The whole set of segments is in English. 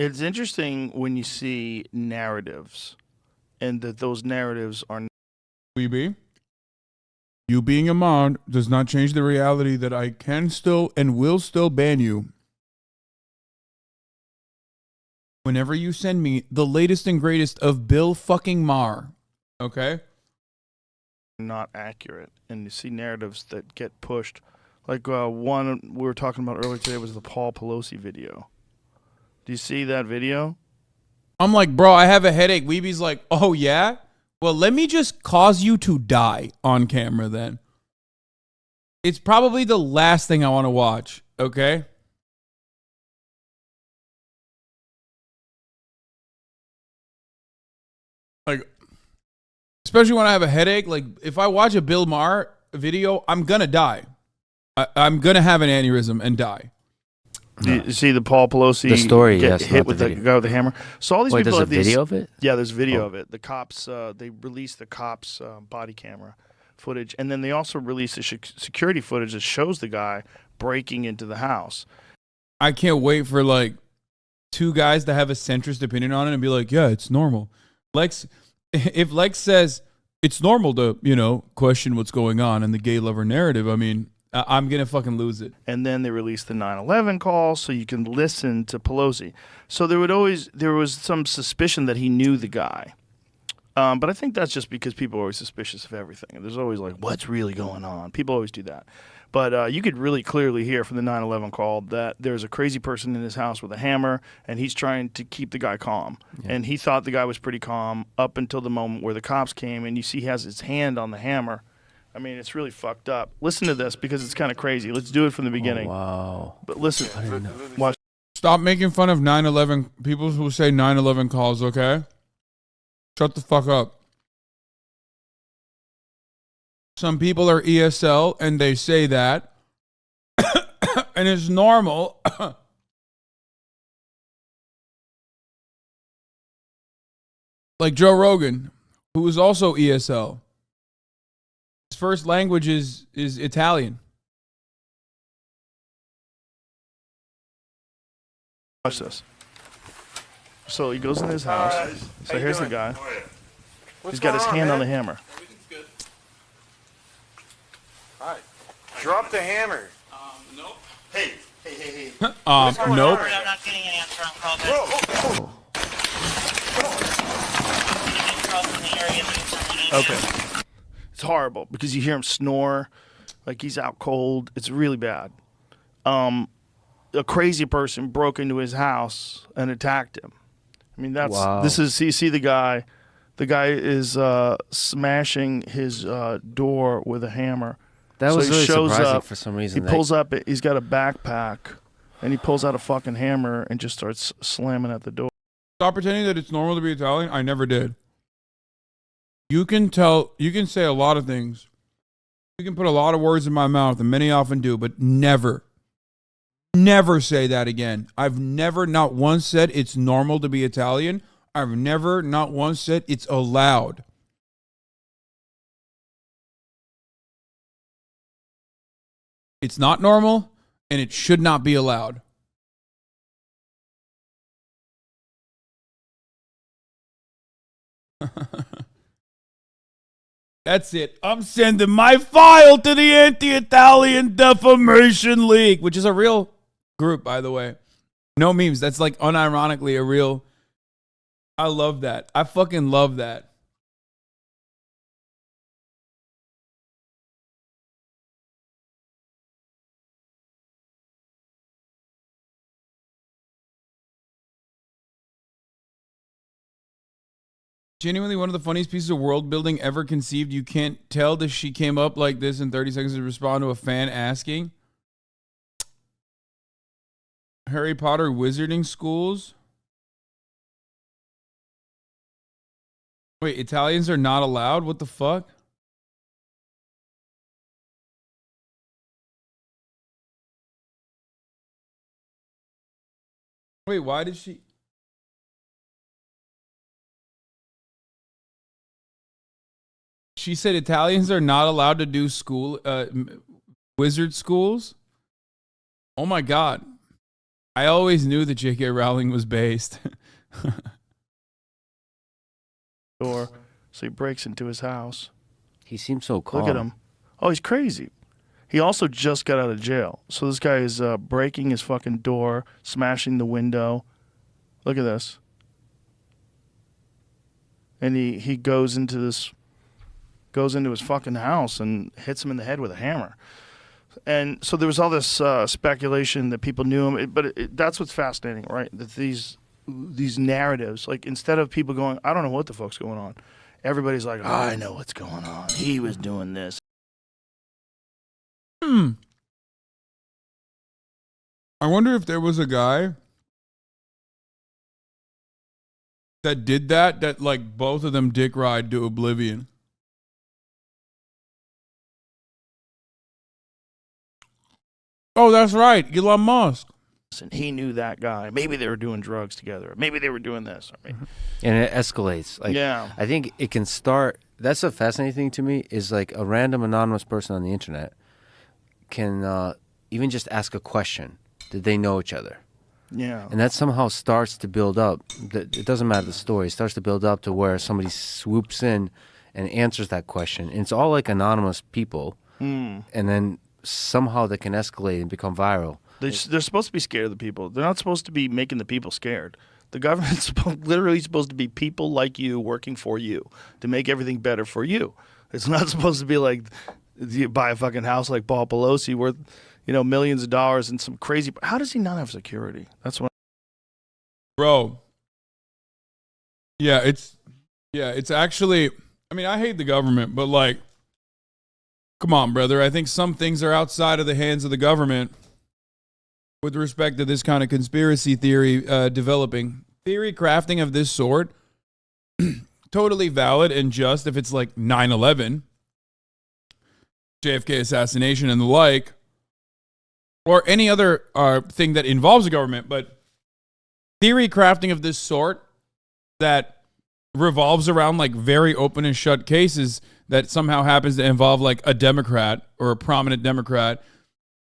It's interesting when you see narratives, and that those narratives are. Weeby, you being a mod does not change the reality that I can still and will still ban you whenever you send me the latest and greatest of Bill fucking Maher. Okay? Not accurate, and you see narratives that get pushed. Like one we were talking about earlier today was the Paul Pelosi video. Do you see that video? I'm like, bro, I have a headache. Weeby's like, oh yeah? Well, let me just cause you to die on camera then. It's probably the last thing I want to watch, okay? Like, especially when I have a headache. Like, if I watch a Bill Maher video, I'm going to die. I'm going to have an aneurysm and die. Do you see the Paul Pelosi The story, get yes, hit not with the the video. guy with the hammer? So all these Wait, people there's a have these, video of it? Yeah, there's video Oh. of it. The cops, they released the cops' body camera footage, and then they also released the security footage that shows the guy breaking into the house. I can't wait for like two guys to have a centrist opinion on it and be like, yeah, it's normal. If Lex says it's normal to, question what's going on in the gay lover narrative, I mean, I'm going to fucking lose it. And then they released the 9/11 call so you can listen to Pelosi. So there was some suspicion that he knew the guy. But I think that's just because people are always suspicious of everything. There's always like, what's really going on? People always do that. But you could really clearly hear from the 9/11 call that there's a crazy person in his house with a hammer, and he's trying to keep the guy calm. Yeah. And he thought the guy was pretty calm up until the moment where the cops came, and you see he has his hand on the hammer. I mean, it's really fucked up. Listen to this because it's kind of crazy. Let's do it from the beginning. Oh, wow. But listen. Watch. Stop making fun of 9/11 people who say 9/11 calls, okay? Shut the fuck up. Some people are ESL and they say that. And it's normal. Like Joe Rogan, who is also ESL. His first language is Italian. Watch this. So he goes in his house. So here's the guy. He's got his hand on the hammer. Everything's good. All right. Drop the hammer. Nope. Hey. Nope. I'm not getting an answer on call back. Whoa. Okay. It's horrible because you hear him snore like he's out cold. It's really bad. A crazy person broke into his house and attacked him. I mean, this is, you see the guy. The guy is smashing his door with a hammer. That was he really shows surprising up, for some reason. He pulls up, he's got a backpack, and he pulls out a fucking hammer and just starts slamming at the door. Stop pretending that it's normal to be Italian. I never did. You can say a lot of things. You can put a lot of words in my mouth, and many often do, but never say that again. I've never, not once said it's normal to be Italian. I've never, not once said it's allowed. It's not normal, and it should not be allowed. That's it. I'm sending my file to the Anti-Italian Defamation League, which is a real group, by the way. No memes. That's like unironically a real. I love that. I fucking love that. Genuinely one of the funniest pieces of world building ever conceived. You can't tell that she came up like this in 30 seconds to respond to a fan asking. Harry Potter wizarding schools. Wait, Italians are not allowed? What the fuck? Wait, why did she... She said Italians are not allowed to do wizard schools? Oh my God. I always knew that J.K. Rowling was based. Door. So he breaks into his house. He seems so calm. Look at him. Oh, he's crazy. He also just got out of jail. So this guy is breaking his fucking door, smashing the window. Look at this. And he goes into his fucking house and hits him in the head with a hammer. And so there was all this speculation that people knew him, but that's what's fascinating, right? That these narratives, like instead of people going, I don't know what the fuck's going on, everybody's like, oh, I know what's going on. He was doing this. I wonder if there was a guy that did that like both of them dick ride to oblivion. Oh, that's right. Elon Musk. And he knew that guy. Maybe they were doing drugs together. Maybe they were doing this. I mean, And it escalates. Like, yeah. I think it can start. That's a fascinating thing to me is like a random anonymous person on the internet can even just ask a question. Did they know each other? Yeah. And that somehow starts to build up. It doesn't matter the story. It starts to build up to where somebody swoops in and answers that question. And it's all like anonymous people. And then somehow they can escalate and become viral. They're supposed to be scared of the people. They're not supposed to be making the people scared. The government's literally supposed to be people like you working for you to make everything better for you. It's not supposed to be like you buy a fucking house like Paul Pelosi worth, millions of dollars and some crazy. How does he not have security? That's what. Bro. Yeah, it's actually, I mean, I hate the government, but like, come on, brother. I think some things are outside of the hands of the government with respect to this kind of conspiracy theory developing. Theory crafting of this sort, totally valid and just if it's like 9/11, JFK assassination and the like, or any other thing that involves the government. But theory crafting of this sort that revolves around like very open and shut cases that somehow happens to involve like a Democrat or a prominent Democrat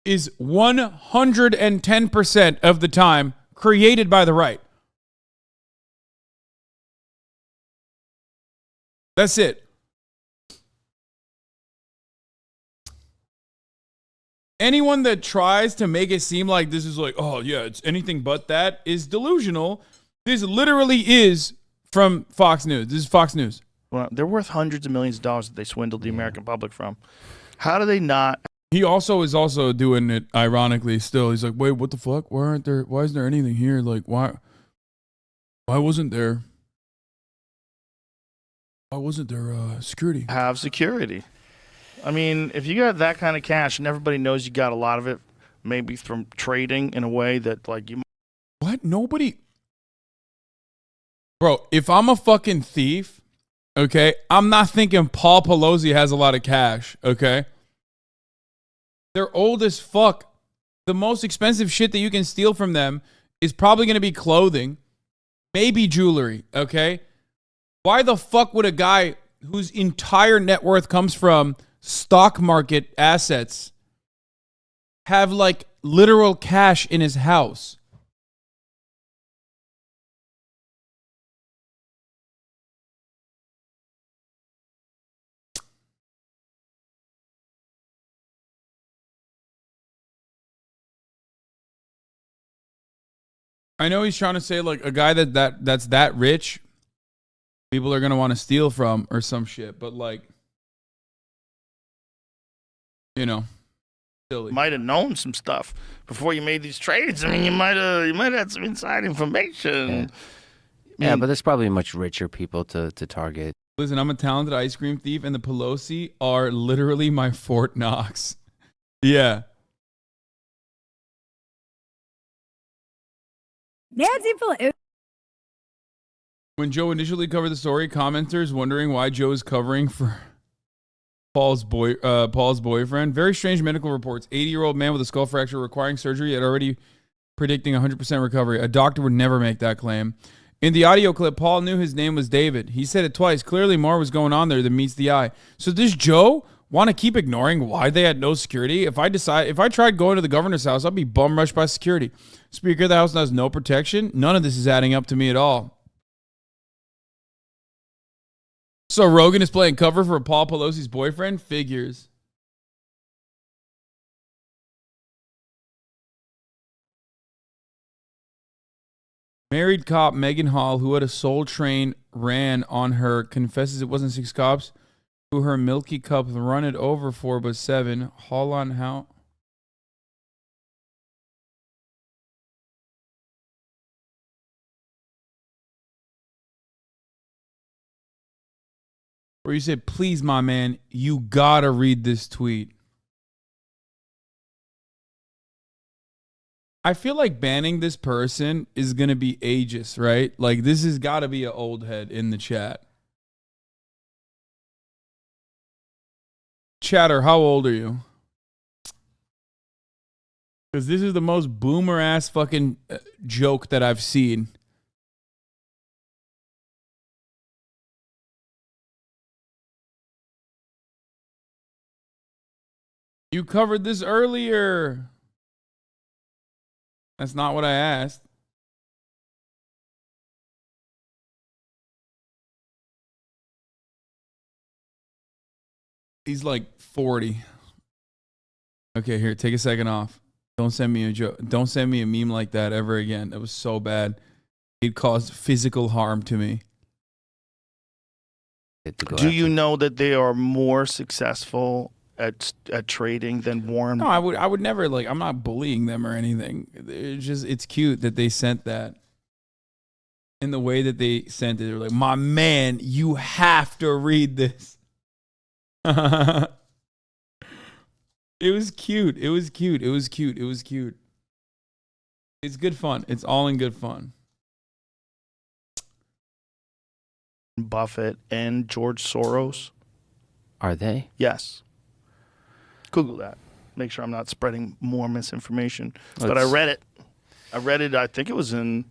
is 110% of the time created by the right. That's it. Anyone that tries to make it seem like this is like, oh yeah, it's anything but that is delusional. This literally is from Fox News. This is Fox News. Well, they're worth hundreds of millions of dollars that they swindled the American public from. How do they not? He also is also doing it ironically still. He's like, wait, what the fuck? Why isn't there anything here? Like, why wasn't there security? Have security. I mean, if you got that kind of cash and everybody knows you got a lot of it, maybe from trading in a way that like you. What? Nobody. Bro, if I'm a fucking thief, okay, I'm not thinking Paul Pelosi has a lot of cash, okay? They're old as fuck. The most expensive shit that you can steal from them is probably going to be clothing, maybe jewelry, okay? Why the fuck would a guy whose entire net worth comes from stock market assets have like literal cash in his house? I know he's trying to say like a guy that's that rich, people are gonna want to steal from or some shit, but like, silly. Might have known some stuff before you made these trades. I mean, you might have had some inside information. Yeah, but there's probably much richer people to target. Listen, I'm a talented ice cream thief, and the Pelosi are literally my Fort Knox. Yeah. Nancy Pelosi. When Joe initially covered the story, commenters wondering why Joe is covering for Paul's boyfriend. Very strange medical reports. 80-year-old man with a skull fracture requiring surgery yet already predicting 100% recovery. A doctor would never make that claim. In the audio clip, Paul knew his name was David. He said it twice. Clearly more was going on there than meets the eye. So does Joe want to keep ignoring why they had no security? If I tried going to the governor's house, I'd be bum rushed by security. Speaker of the House has no protection. None of this is adding up to me at all. So Rogan is playing cover for Paul Pelosi's boyfriend? Figures. Married cop Megan Hall, who had a Soul Train ran on her, confesses it wasn't 6 cops who her milky cup run it over for, but 7. Hall on how? Where you said, please, my man, you gotta read this tweet. I feel like banning this person is going to be ageist, right? Like, this has got to be an old head in the chat. Chatter, how old are you? Because this is the most boomer-ass fucking joke that I've seen. You covered this earlier. That's not what I asked. He's like 40. Okay, here, take a second off. Don't send me a joke. Don't send me a meme like that ever again. That was so bad. It caused physical harm to me. Do you know that they are more successful at trading than Warren? No, I would never, like, I'm not bullying them or anything. It's cute that they sent that. In the way that they sent it, they were like, my man, you have to read this. It was cute. It was cute. It was cute. It was cute. It's good fun. It's all in good fun. Buffett and George Soros. Are they? Yes. Google that. Make sure I'm not spreading more misinformation. But I read it. I think it was in,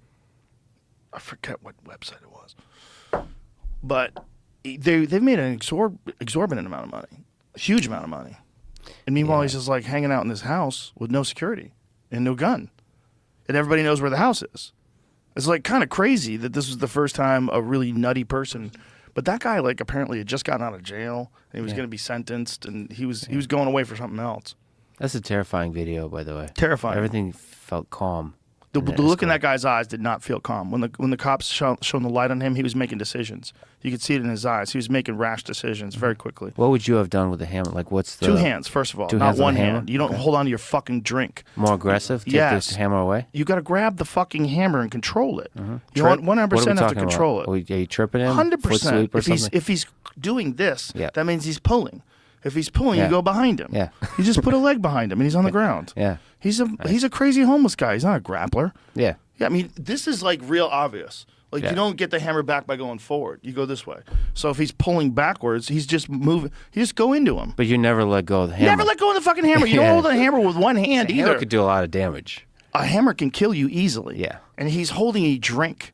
I forget what website it was. But they've made an exorbitant amount of money. A huge amount of money. And meanwhile, he's just like hanging out in this house with no security and no gun. And everybody knows where the house is. It's like kind of crazy that this was the first time a really nutty person. But that guy, like, apparently had just gotten out of jail. And he was going to be sentenced, and he was going away for something else. That's a terrifying video, by the way. Terrifying. Everything felt calm. The look in that guy's eyes did not feel calm. When the cops shone the light on him, he was making decisions. You could see it in his eyes. He was making rash decisions very quickly. What would you have done with the hammer? Like, what's the... 2 hands, first of all, not one hand. You don't hold on to your fucking drink. More aggressive? Take this hammer away? You got to grab the fucking hammer and control it. Mm-hmm. You 100% have to control it. Are you tripping him? 100%. If he's doing this, that means he's pulling. If he's pulling, you go behind him. Yeah. You just put a leg behind him, and he's on the ground. Yeah. He's a crazy homeless guy. He's not a grappler. Yeah. Yeah, I mean, this is like real obvious. Like, you don't get the hammer back by going forward. You go this way. So if he's pulling backwards, he's just moving. You just go into him. But you never let go of the hammer. Never let go of the fucking hammer. You don't hold the hammer with one hand either. Hammer could do a lot of damage. A hammer can kill you easily. Yeah. And he's holding a drink.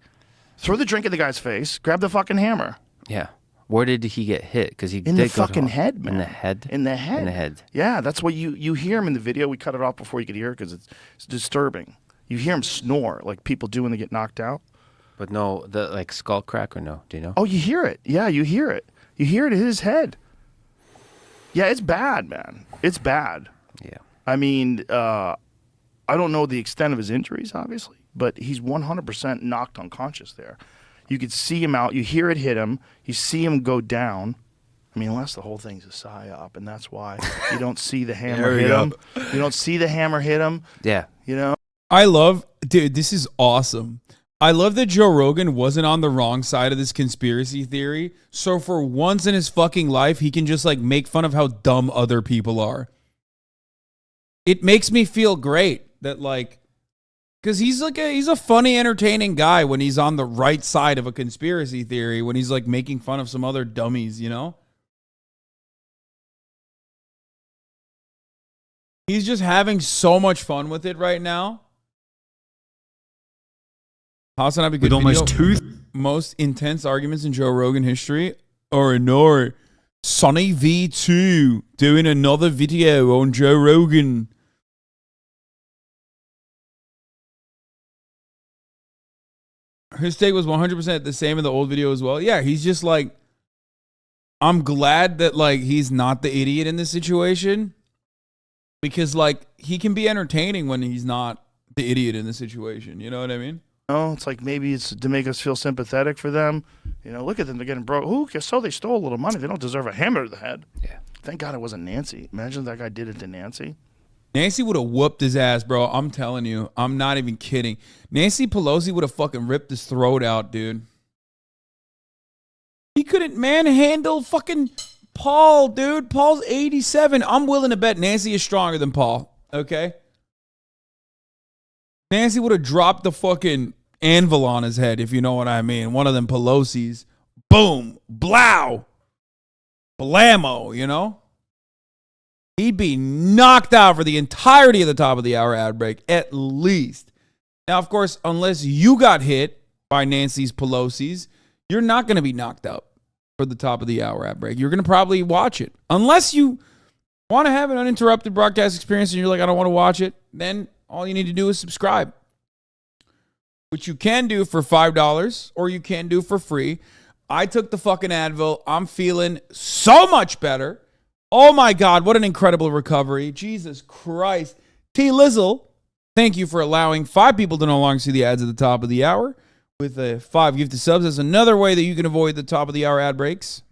Throw the drink in the guy's face. Grab the fucking hammer. Yeah. Where did he get hit? Because he in did the fucking head, man. In the head. In the head. In the head. Yeah, that's what you hear him in the video. We cut it off before you could hear it because it's disturbing. You hear him snore like people do when they get knocked out. But no, the like skull crack or no? Do you know? Oh, you hear it. Yeah, you hear it. You hear it in his head. Yeah, it's bad, man. It's bad. Yeah. I mean, I don't know the extent of his injuries, obviously, but he's 100% knocked unconscious there. You could see him out. You hear it hit him. You see him go down. I mean, unless the whole thing's a psyop, and that's why you don't see the hammer hit him. You don't see the hammer hit him. Yeah. You know? Dude, this is awesome. I love that Joe Rogan wasn't on the wrong side of this conspiracy theory. So for once in his fucking life, he can just like make fun of how dumb other people are. It makes me feel great that like, because he's a funny, entertaining guy when he's on the right side of a conspiracy theory, when he's like making fun of some other dummies, you know? He's just having so much fun with it right now. Hasanabi, good almost most intense arguments in Joe Rogan history. Or no, Sonny V2 doing another video on Joe Rogan. His take was 100% the same in the old video as well. Yeah, he's just like, I'm glad that like he's not the idiot in this situation, because like he can be entertaining when he's not the idiot in the situation. You know what I mean? No, it's like maybe it's to make us feel sympathetic for them. You know, look at them, they're getting broke. Who? So they stole a little money. They don't deserve a hammer to the head. Yeah. Thank God it wasn't Nancy. Imagine that guy did it to Nancy. Nancy would have whooped his ass, bro. I'm telling you. I'm not even kidding. Nancy Pelosi would have fucking ripped his throat out, dude. He couldn't manhandle fucking Paul, dude. Paul's 87. I'm willing to bet Nancy is stronger than Paul, okay? Nancy would have dropped the fucking anvil on his head, if you know what I mean. One of them Pelosi's. Boom. Blow. Blammo, you know? He'd be knocked out for the entirety of the top of the hour ad break, at least. Now, of course, unless you got hit by Nancy's Pelosi's, you're not going to be knocked out for the top of the hour ad break. You're going to probably watch it. Unless you want to have an uninterrupted broadcast experience and you're like, I don't want to watch it, then all you need to do is subscribe. Which you can do for $5 or you can do for free. I took the fucking Advil. I'm feeling so much better. Oh my God, what an incredible recovery. Jesus Christ. T. Lizzle, thank you for allowing 5 people to no longer see the ads at the top of the hour. With 5 gifted subs, that's another way that you can avoid the top of the hour ad breaks.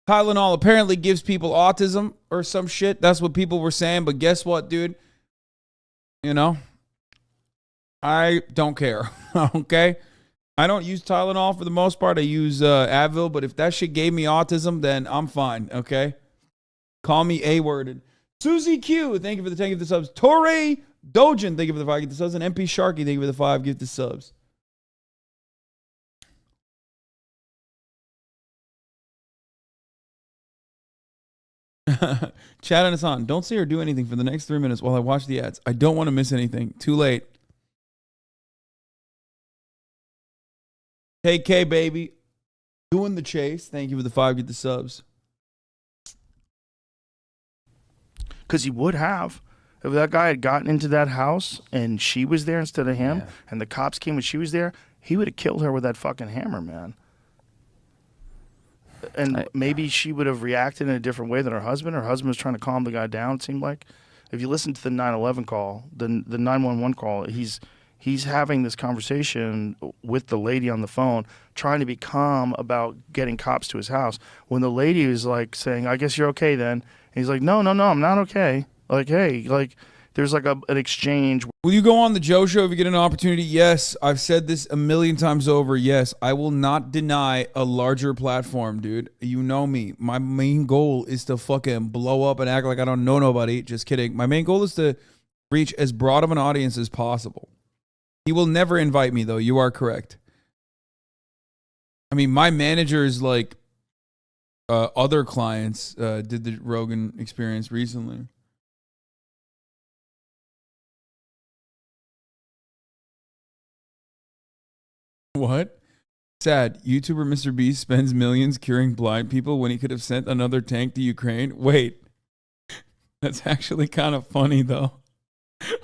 Tylenol apparently gives people autism or some shit. That's what people were saying. But guess what, dude? You know, I don't care. Okay? I don't use Tylenol for the most part. I use Advil. But if that shit gave me autism, then I'm fine. Okay? Call me A-worded. Susie Q, thank you for the 10 gifted subs. Torre Dojin, thank you for the 5 gifted subs. And MP Sharky, thank you for the 5 gifted subs. Chad and Hassan, don't say or do anything for the next 3 minutes while I watch the ads. I don't want to miss anything. Too late. KK, baby. Doing the chase. Thank you for the 5 gifted subs. Because he would have. If that guy had gotten into that house and she was there instead of him, and the cops came when she was there, he would have killed her with that fucking hammer, man. And maybe she would have reacted in a different way than her husband. Her husband was trying to calm the guy down, it seemed like. If you listen to the 911 call, the 911 call, he's having this conversation with the lady on the phone, trying to be calm about getting cops to his house. When the lady is like saying, I guess you're okay then. And he's like, no, I'm not okay. Like, hey, like, there's like an exchange. Will you go on the Joe Show if you get an opportunity? Yes. I've said this a million times over. Yes. I will not deny a larger platform, dude. You know me. My main goal is to fucking blow up and act like I don't know nobody. Just kidding. My main goal is to reach as broad of an audience as possible. He will never invite me, though. You are correct. I mean, my managers, like other clients, did the Rogan experience recently. What? Sad. YouTuber Mr. Beast spends millions curing blind people when he could have sent another tank to Ukraine. Wait. That's actually kind of funny, though.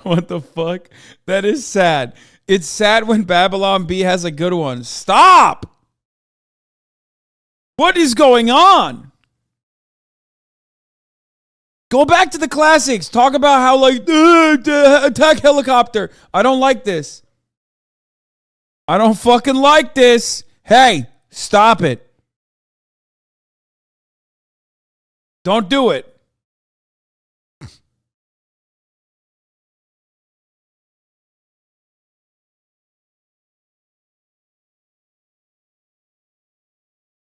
What the fuck? That is sad. It's sad when Babylon B has a good one. Stop! What is going on? Go back to the classics. Talk about how, like, attack helicopter. I don't like this. I don't fucking like this. Hey, stop it. Don't do it.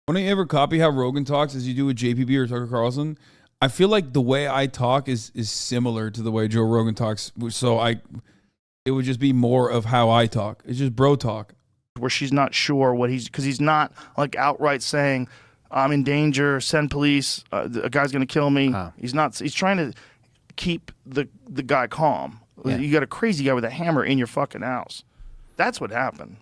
When you ever copy how Rogan talks as you do with JPB or Tucker Carlson, I feel like the way I talk is similar to the way Joe Rogan talks. So it would just be more of how I talk. It's just bro talk. Where she's not sure what because he's not like outright saying, I'm in danger, send police, a guy's going to kill me. He's trying to keep the guy calm. Yeah. You got a crazy guy with a hammer in your fucking house. That's what happened.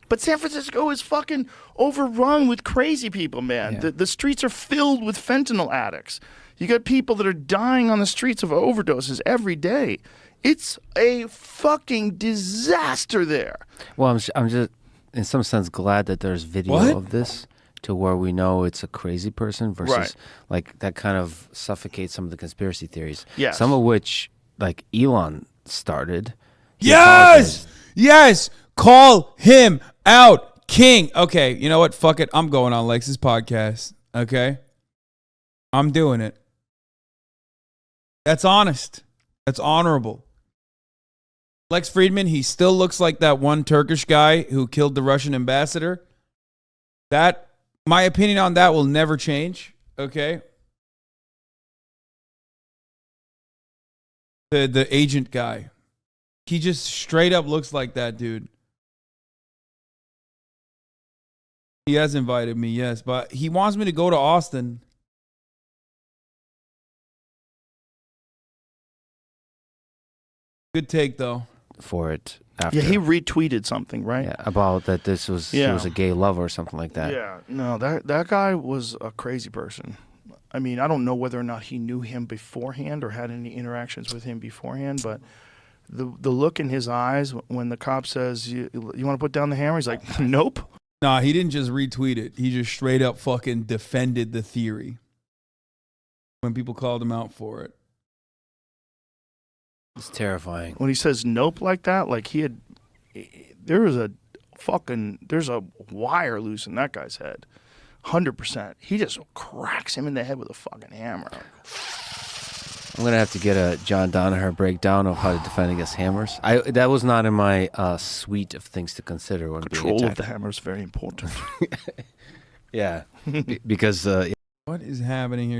But San Francisco is fucking overrun with crazy people, man. Yeah. The streets are filled with fentanyl addicts. You got people that are dying on the streets of overdoses every day. It's a fucking disaster there. Well, I'm just in some sense glad that there's video What? of this to where we know it's a crazy person versus Right. like that kind of suffocates some of the conspiracy theories. Yes. Some of which like Elon started. He Yes! apologized. Yes! Call him out, King. Okay, you know what? Fuck it. I'm going on Lex's podcast. Okay? I'm doing it. That's honest. That's honorable. Lex Friedman, he still looks like that one Turkish guy who killed the Russian ambassador. That, my opinion on that will never change. Okay? The agent guy. He just straight up looks like that dude. He has invited me, yes, but he wants me to go to Austin. Good take though. For it after. Yeah, he retweeted something, right? Yeah, about that this was he Yeah. was a gay lover or something like that. Yeah, no, that guy was a crazy person. I mean, I don't know whether or not he knew him beforehand or had any interactions with him beforehand, but the look in his eyes when the cop says, "You want to put down the hammer?" He's like, "Nope." Nah, he didn't just retweet it. He just straight up fucking defended the theory when people called him out for it. It's terrifying. When he says "nope" like that, like there's a wire loose in that guy's head, 100%. He just cracks him in the head with a fucking hammer. I'm gonna have to get a John Danaher breakdown of how to defend against hammers. That was not in my suite of things to consider when being Control of attacked. the hammer is very important. Yeah, because What is happening here?